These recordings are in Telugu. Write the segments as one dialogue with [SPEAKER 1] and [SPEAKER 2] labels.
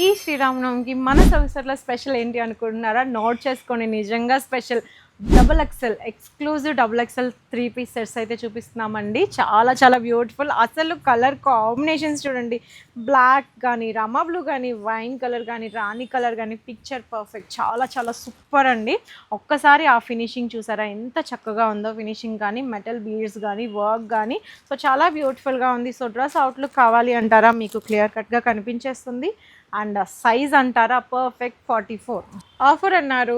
[SPEAKER 1] ఈ శ్రీరామనవమికి మన సంవత్సరంలో స్పెషల్ ఏంటి అనుకుంటున్నారా? నోట్ చేసుకోండి, నిజంగా special. Double excel exclusive double excel 3 piece sets అయితే చూపిస్తున్నామండి. చాలా చాలా బ్యూటిఫుల్. అసలు కలర్ కాంబినేషన్స్ చూడండి, బ్లాక్ కానీ, రమా బ్లూ కానీ, వైన్ కలర్ కానీ, రాణి కలర్ కానీ, పిక్చర్ పర్ఫెక్ట్. చాలా చాలా సూపర్ అండి. ఒక్కసారి ఆ ఫినిషింగ్ చూసారా ఎంత చక్కగా ఉందో? ఫినిషింగ్ కానీ, మెటల్ బీడ్స్ కానీ, వర్క్ కానీ, సో చాలా బ్యూటిఫుల్గా ఉంది. సో డ్రెస్ అవుట్లుక్ కావాలి అంటారా? మీకు క్లియర్ కట్గా కనిపించేస్తుంది. అండ్ సైజ్ అంటారా? పర్ఫెక్ట్ 44. ఆఫర్ అన్నారు,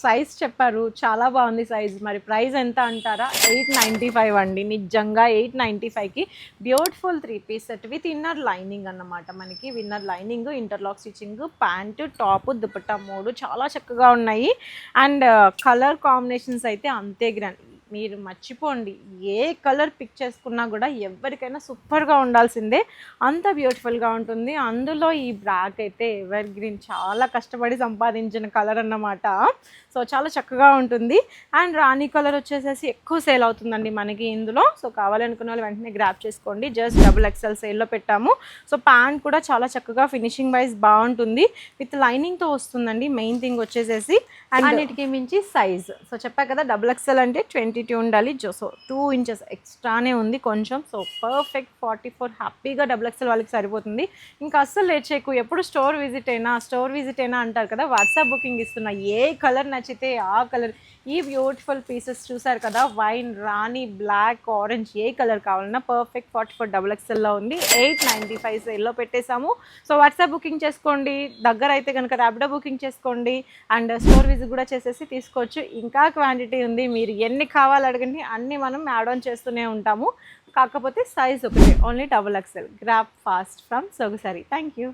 [SPEAKER 1] సైజ్ చెప్పారు, చాలా బాగుంది సైజ్. మరి ప్రైస్ ఎంత అంటారా? 895 అండి. నిజంగా 895కి beautiful 3 piece set with inner lining అన్నమాట. మనకి inner lining, interlock stitching, pant, top, dupatta 3 చాలా చక్కగా ఉన్నాయి. అండ్ కలర్ కాంబినేషన్స్ అయితే అంతే గ్రాండ్. మీరు మర్చిపోండి, ఏ కలర్ పిక్ చేసుకున్నా కూడా ఎవరికైనా సూపర్గా ఉండాల్సిందే, అంత బ్యూటిఫుల్గా ఉంటుంది. అందులో ఈ బ్లాక్ అయితే ఎవర్ గ్రీన్, చాలా కష్టపడి సంపాదించిన కలర్ అన్నమాట. సో చాలా చక్కగా ఉంటుంది. అండ్ రాణి కలర్ వచ్చేసేసి ఎక్కువ సేల్ అవుతుందండి మనకి ఇందులో. సో కావాలనుకున్న వాళ్ళు వెంటనే గ్రాప్ చేసుకోండి. జస్ట్ డబుల్ ఎక్స్ఎల్ సేల్లో పెట్టాము. సో ప్యాంట్ కూడా చాలా చక్కగా ఫినిషింగ్ వైజ్ బాగుంటుంది, విత్ లైనింగ్తో వస్తుందండి. మెయిన్ థింగ్ వచ్చేసేసి అండ్ అన్నిటికీ మించి సైజ్. సో చెప్పా కదా, డబుల్ ఎక్స్ఎల్ అంటే 22 ఉండాలి. సో 2 ఇంచెస్ ఎక్స్ట్రానే ఉంది కొంచెం. సో పర్ఫెక్ట్ 44 హ్యాపీగా డబుల్ ఎక్స్ఎల్ వాళ్ళకి సరిపోతుంది. ఇంకా అస్సలు లేట్ చేయకు. ఎప్పుడు స్టోర్ విజిట్ అయినా అంటారు కదా, వాట్సాప్ బుకింగ్ ఇస్తున్నా. ఏ కలర్ నచ్చితే ఆ కలర్. ఈ బ్యూటిఫుల్ పీసెస్ చూసారు కదా, వైన్, రాణి, బ్లాక్, ఆరెంజ్, ఏ కలర్ కావాలన్నా పర్ఫెక్ట్ 44 డబుల్ ఎక్స్ఎల్లో ఉంది. 895 సేల్లో పెట్టేశాము. సో వాట్సాప్ బుకింగ్ చేసుకోండి. దగ్గర అయితే కనుక ర్యాపిడో బుకింగ్ చేసుకోండి. అండ్ స్టోర్ విజిట్ కూడా చేసేసి తీసుకోవచ్చు. ఇంకా క్వాంటిటీ ఉంది, మీరు ఎన్ని కావాలి అడగండి, అన్నీ మనం యాడ్ ఆన్ చేస్తూనే ఉంటాము. కాకపోతే సైజ్ ఒకటే, only double XL. Grab fast from Sogasari. Thank you.